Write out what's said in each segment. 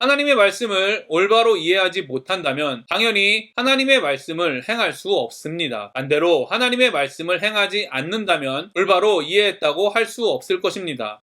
하나님의 말씀을 올바로 이해하지 못한다면 당연히 하나님의 말씀을 행할 수 없습니다. 반대로 하나님의 말씀을 행하지 않는다면 올바로 이해했다고 할 수 없을 것입니다.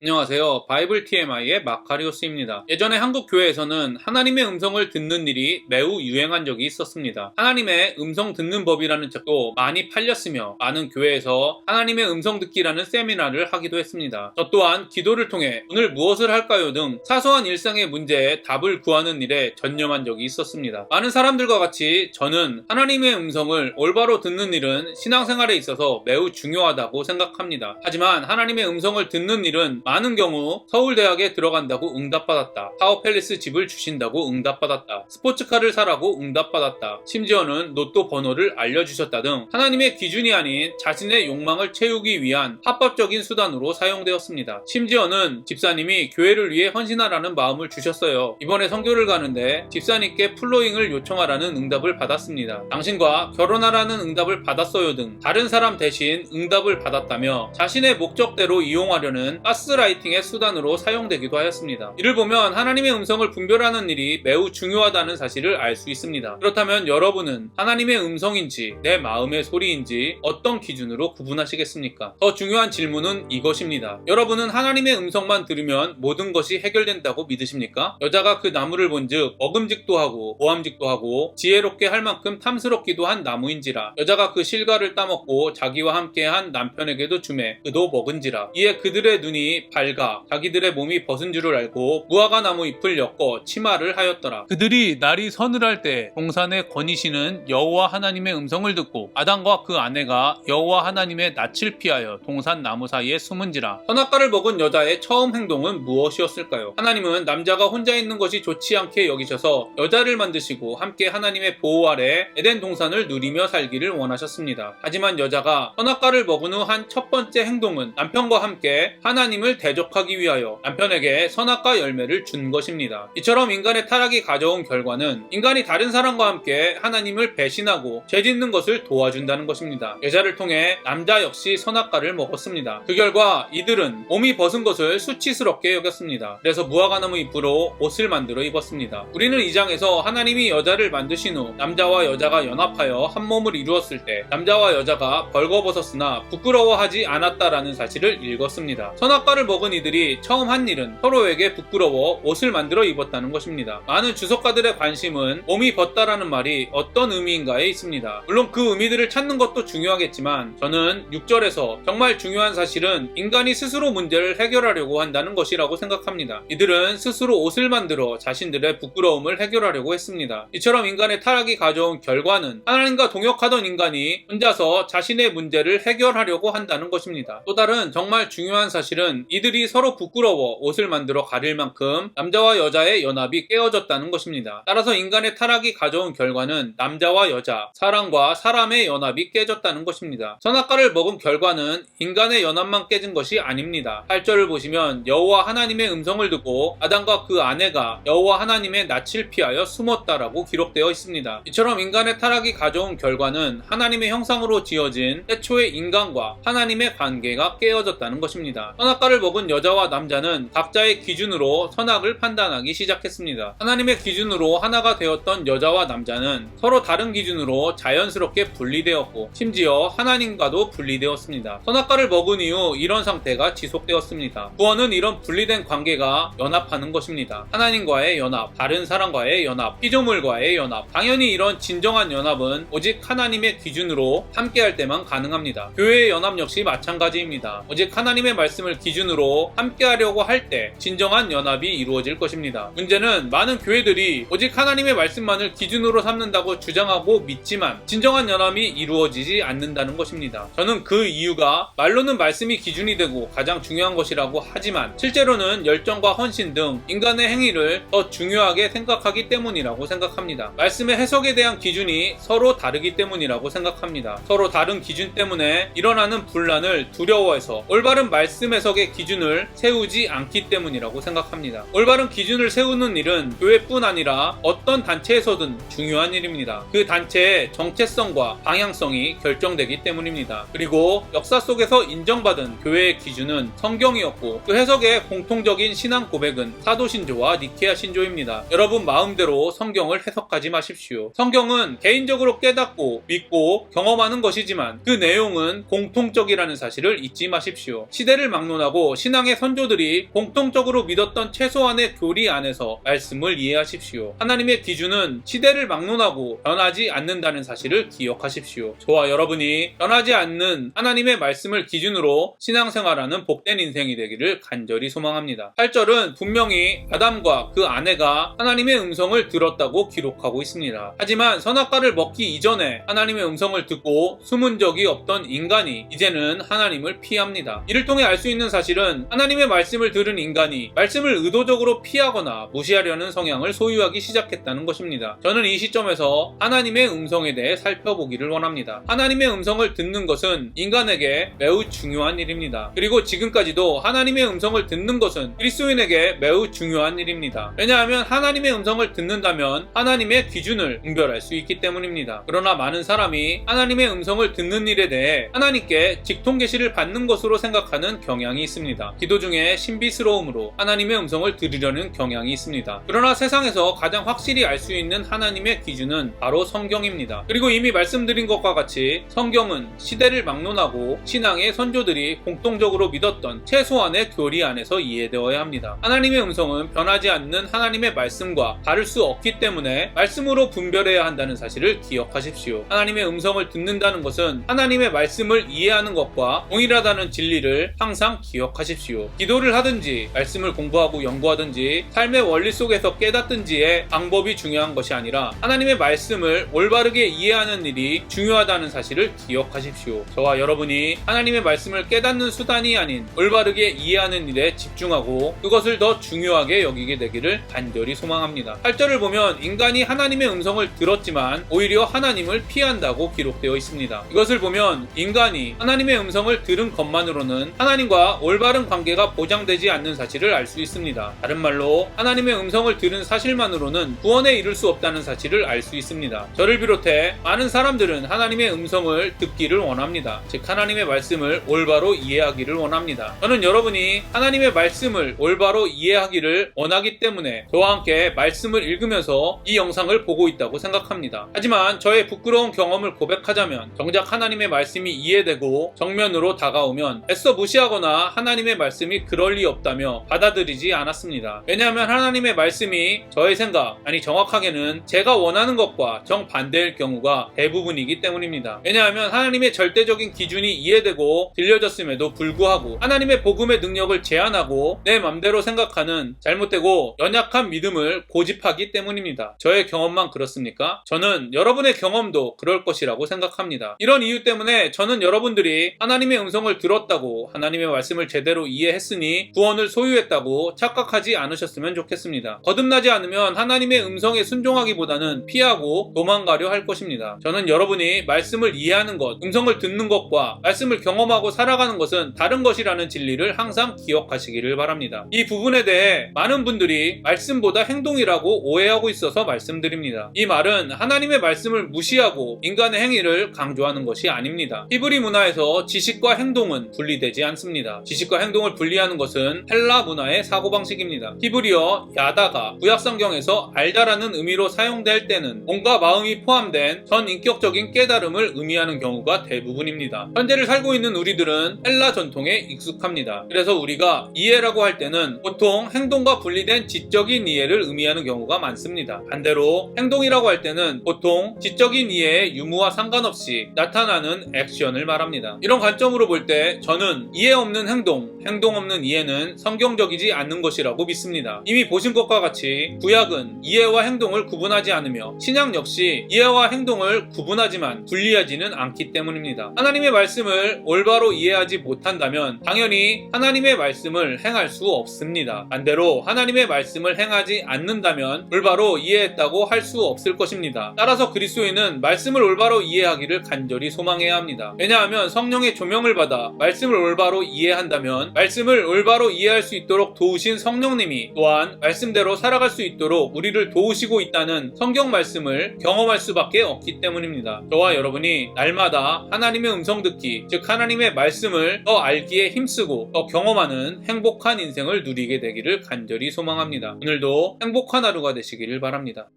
안녕하세요. 바이블 TMI의 마카리오스입니다. 예전에 한국 교회에서는 하나님의 음성을 듣는 일이 매우 유행한 적이 있었습니다. 하나님의 음성 듣는 법이라는 책도 많이 팔렸으며 많은 교회에서 하나님의 음성 듣기라는 세미나를 하기도 했습니다. 저 또한 기도를 통해 오늘 무엇을 할까요 등 사소한 일상의 문제에 답을 구하는 일에 전념한 적이 있었습니다. 많은 사람들과 같이 저는 하나님의 음성을 올바로 듣는 일은 신앙생활에 있어서 매우 중요하다고 생각합니다. 하지만 하나님의 음성을 듣는 일은 많은 경우 서울대학에 들어간다고 응답받았다. 타워팰리스 집을 주신다고 응답받았다. 스포츠카를 사라고 응답받았다. 심지어는 로또 번호를 알려주셨다 등 하나님의 기준이 아닌 자신의 욕망을 채우기 위한 합법적인 수단으로 사용되었습니다. 심지어는 집사님이 교회를 위해 헌신하라는 마음을 주셨어요. 이번에 선교를 가는데 집사님께 플로잉을 요청하라는 응답을 받았습니다. 당신과 결혼하라는 응답을 받았어요 등 다른 사람 대신 응답을 받았다며 자신의 목적대로 이용하려는 가스라이팅의 수단으로 사용되기도 하였습니다. 이를 보면 하나님의 음성을 분별하는 일이 매우 중요하다는 사실을 알 수 있습니다. 그렇다면 여러분은 하나님의 음성인지 내 마음의 소리인지 어떤 기준으로 구분하시겠습니까? 더 중요한 질문은 이것입니다. 여러분은 하나님의 음성만 들으면 모든 것이 해결된다고 믿으십니까? 여자가 그 나무를 본즉 먹음직도 하고 모함직도 하고 지혜롭게 할 만큼 탐스럽기도 한 나무인지라. 여자가 그 실과를 따먹고 자기와 함께한 남편에게도 주매 그도 먹은지라. 이에 그들의 눈이 밝아 자기들의 몸이 벗은 줄을 알고 무화과 나무 잎을 엮어 치마를 하였더라. 그들이 날이 서늘할 때 동산에 거니시는 여호와 하나님의 음성을 듣고 아담과 그 아내가 여호와 하나님의 낯을 피하여 동산 나무 사이에 숨은지라. 선악과를 먹은 여자의 처음 행동은 무엇이었을까요? 하나님은 남자가 혼자 있는 것이 좋지 않게 여기셔서 여자를 만드시고 함께 하나님의 보호 아래 에덴 동산을 누리며 살기를 원하셨습니다. 하지만 여자가 선악과를 먹은 후 한 첫 번째 행동은 남편과 함께 하나님을 대적하기 위하여 남편에게 선악과 열매를 준 것입니다. 이처럼 인간의 타락이 가져온 결과는 인간이 다른 사람과 함께 하나님을 배신하고 죄짓는 것을 도와준다는 것입니다. 여자를 통해 남자 역시 선악과를 먹었습니다. 그 결과 이들은 몸이 벗은 것을 수치스럽게 여겼습니다. 그래서 무화과나무 잎으로 옷을 만들어 입었습니다. 우리는 이 장에서 하나님이 여자를 만드신 후 남자와 여자가 연합하여 한 몸을 이루었을 때 남자와 여자가 벌거벗었으나 부끄러워하지 않았다라는 사실을 읽었습니다. 선악과를 먹은 이들이 처음 한 일은 서로에게 부끄러워 옷을 만들어 입었다는 것입니다. 많은 주석가들의 관심은 몸이 벗다라는 말이 어떤 의미인가에 있습니다. 물론 그 의미들을 찾는 것도 중요하겠지만 저는 6절에서 정말 중요한 사실은 인간이 스스로 문제를 해결하려고 한다는 것이라고 생각합니다. 이들은 스스로 옷을 만들어 자신들의 부끄러움을 해결하려고 했습니다. 이처럼 인간의 타락이 가져온 결과는 하나님과 동역하던 인간이 혼자서 자신의 문제를 해결하려고 한다는 것입니다. 또 다른 정말 중요한 사실은 이들이 서로 부끄러워 옷을 만들어 가릴 만큼 남자와 여자의 연합이 깨어졌다는 것입니다. 따라서 인간의 타락이 가져온 결과는 남자와 여자, 사람과 사람의 연합이 깨졌다는 것입니다. 선악과를 먹은 결과는 인간의 연합만 깨진 것이 아닙니다. 8절을 보시면 여호와 하나님의 음성을 듣고 아담과 그 아내가 여호와 하나님의 낯을 피하여 숨었다라고 기록되어 있습니다. 이처럼 인간의 타락이 가져온 결과는 하나님의 형상으로 지어진 태초의 인간과 하나님의 관계가 깨어졌다는 것입니다. 선악과를 먹은 여자와 남자는 각자의 기준으로 선악을 판단하기 시작했습니다. 하나님의 기준으로 하나가 되었던 여자와 남자는 서로 다른 기준으로 자연스럽게 분리되었고 심지어 하나님과도 분리되었습니다. 선악과를 먹은 이후 이런 상태가 지속되었습니다. 구원은 이런 분리된 관계가 연합하는 것입니다. 하나님과의 연합, 다른 사람과의 연합, 피조물과의 연합. 당연히 이런 진정한 연합은 오직 하나님의 기준으로 함께할 때만 가능합니다. 교회의 연합 역시 마찬가지입니다. 오직 하나님의 말씀을 기준으로 함께하려고 할 때 진정한 연합이 이루어질 것입니다. 문제는 많은 교회들이 오직 하나님의 말씀만을 기준으로 삼는다고 주장하고 믿지만 진정한 연합이 이루어지지 않는다는 것입니다. 저는 그 이유가 말로는 말씀이 기준이 되고 가장 중요한 것이라고 하지만 실제로는 열정과 헌신 등 인간의 행위를 더 중요하게 생각하기 때문이라고 생각합니다. 말씀의 해석에 대한 기준이 서로 다르기 때문이라고 생각합니다. 서로 다른 기준 때문에 일어나는 분란을 두려워해서 올바른 말씀 해석의 기준 기준을 세우지 않기 때문이라고 생각합니다. 올바른 기준을 세우는 일은 교회뿐 아니라 어떤 단체에서든 중요한 일입니다. 그 단체의 정체성과 방향성이 결정되기 때문입니다. 그리고 역사 속에서 인정받은 교회의 기준은 성경이었고 그 해석의 공통적인 신앙 고백은 사도신조와 니케아 신조입니다. 여러분 마음대로 성경을 해석하지 마십시오. 성경은 개인적으로 깨닫고 믿고 경험하는 것이지만 그 내용은 공통적이라는 사실을 잊지 마십시오. 시대를 막론하고 신앙의 선조들이 공통적으로 믿었던 최소한의 교리 안에서 말씀을 이해하십시오. 하나님의 기준은 시대를 막론하고 변하지 않는다는 사실을 기억하십시오. 저와 여러분이 변하지 않는 하나님의 말씀을 기준으로 신앙생활하는 복된 인생이 되기를 간절히 소망합니다. 8절은 분명히 아담과 그 아내가 하나님의 음성을 들었다고 기록하고 있습니다. 하지만 선악과를 먹기 이전에 하나님의 음성을 듣고 숨은 적이 없던 인간이 이제는 하나님을 피합니다. 이를 통해 알 수 있는 사실은 하나님의 말씀을 들은 인간이 말씀을 의도적으로 피하거나 무시하려는 성향을 소유하기 시작했다는 것입니다. 저는 이 시점에서 하나님의 음성에 대해 살펴보기를 원합니다. 하나님의 음성을 듣는 것은 인간에게 매우 중요한 일입니다. 그리고 지금까지도 하나님의 음성을 듣는 것은 그리스도인에게 매우 중요한 일입니다. 왜냐하면 하나님의 음성을 듣는다면 하나님의 기준을 분별할 수 있기 때문입니다. 그러나 많은 사람이 하나님의 음성을 듣는 일에 대해 하나님께 직통 계시를 받는 것으로 생각하는 경향이 있습니다. 기도 중에 신비스러움으로 하나님의 음성을 들으려는 경향이 있습니다. 그러나 세상에서 가장 확실히 알 수 있는 하나님의 기준은 바로 성경입니다. 그리고 이미 말씀드린 것과 같이 성경은 시대를 막론하고 신앙의 선조들이 공통적으로 믿었던 최소한의 교리 안에서 이해되어야 합니다. 하나님의 음성은 변하지 않는 하나님의 말씀과 다를 수 없기 때문에 말씀으로 분별해야 한다는 사실을 기억하십시오. 하나님의 음성을 듣는다는 것은 하나님의 말씀을 이해하는 것과 동일하다는 진리를 항상 기억하십시오. 기도를 하든지 말씀을 공부하고 연구하든지 삶의 원리 속에서 깨닫든지의 방법이 중요한 것이 아니라 하나님의 말씀을 올바르게 이해하는 일이 중요하다는 사실을 기억하십시오. 저와 여러분이 하나님의 말씀을 깨닫는 수단이 아닌 올바르게 이해하는 일에 집중하고 그것을 더 중요하게 여기게 되기를 간절히 소망합니다. 8절을 보면 인간이 하나님의 음성을 들었지만 오히려 하나님을 피한다고 기록되어 있습니다. 이것을 보면 인간이 하나님의 음성을 들은 것만으로는 하나님과 올바른 관계가 보장되지 않는 사실을 알 수 있습니다. 다른 말로 하나님의 음성을 들은 사실만으로는 구원에 이를 수 없다는 사실을 알 수 있습니다. 저를 비롯해 많은 사람들은 하나님의 음성을 듣기를 원합니다. 즉 하나님의 말씀을 올바로 이해하기를 원합니다. 저는 여러분이 하나님의 말씀을 올바로 이해하기를 원하기 때문에 저와 함께 말씀을 읽으면서 이 영상을 보고 있다고 생각합니다. 하지만 저의 부끄러운 경험을 고백하자면 정작 하나님의 말씀이 이해되고 정면으로 다가오면 애써 무시하거나 하나님의 말씀이 그럴 리 없다며 받아들이지 않았습니다. 왜냐하면 하나님의 말씀이 저의 생각, 아니 정확하게는 제가 원하는 것과 정반대일 경우가 대부분이기 때문입니다. 왜냐하면 하나님의 절대적인 기준이 이해되고 들려졌음에도 불구하고 하나님의 복음의 능력을 제한하고 내 맘대로 생각하는 잘못되고 연약한 믿음을 고집하기 때문입니다. 저의 경험만 그렇습니까? 저는 여러분의 경험도 그럴 것이라고 생각합니다. 이런 이유 때문에 저는 여러분들이 하나님의 음성을 들었다고 하나님의 말씀을 제대로 이해했으니 구원을 소유했다고 착각하지 않으셨으면 좋겠습니다. 거듭나지 않으면 하나님의 음성에 순종하기보다는 피하고 도망가려 할 것입니다. 저는 여러분이 말씀을 이해하는 것, 음성을 듣는 것과 말씀을 경험하고 살아가는 것은 다른 것이라는 진리를 항상 기억하시기를 바랍니다. 이 부분에 대해 많은 분들이 말씀보다 행동이라고 오해하고 있어서 말씀드립니다. 이 말은 하나님의 말씀을 무시하고 인간의 행위를 강조하는 것이 아닙니다. 히브리 문화에서 지식과 행동은 분리되지 않습니다. 지식과 행동을 분리하는 것은 헬라 문화의 사고방식입니다. 히브리어 야다가 구약성경에서 알다라는 의미로 사용될 때는 몸과 마음이 포함된 전인격적인 깨달음을 의미하는 경우가 대부분입니다. 현재를 살고 있는 우리들은 헬라 전통에 익숙합니다. 그래서 우리가 이해라고 할 때는 보통 행동과 분리된 지적인 이해를 의미하는 경우가 많습니다. 반대로 행동이라고 할 때는 보통 지적인 이해의 유무와 상관없이 나타나는 액션을 말합니다. 이런 관점으로 볼 때 저는 이해 없는 행동, 행동 없는 이해는 성경적이지 않는 것이라고 믿습니다. 이미 보신 것과 같이 구약은 이해와 행동을 구분하지 않으며 신약 역시 이해와 행동을 구분하지만 분리하지는 않기 때문입니다. 하나님의 말씀을 올바로 이해하지 못한다면 당연히 하나님의 말씀을 행할 수 없습니다. 반대로 하나님의 말씀을 행하지 않는다면 올바로 이해했다고 할 수 없을 것입니다. 따라서 그리스도인은 말씀을 올바로 이해하기를 간절히 소망해야 합니다. 왜냐하면 성령의 조명을 받아 말씀을 올바로 이해한다면 보면 말씀을 올바로 이해할 수 있도록 도우신 성령님이 또한 말씀대로 살아갈 수 있도록 우리를 도우시고 있다는 성경 말씀을 경험할 수밖에 없기 때문입니다. 저와 여러분이 날마다 하나님의 음성 듣기, 즉 하나님의 말씀을 더 알기에 힘쓰고 더 경험하는 행복한 인생을 누리게 되기를 간절히 소망합니다. 오늘도 행복한 하루가 되시기를 바랍니다.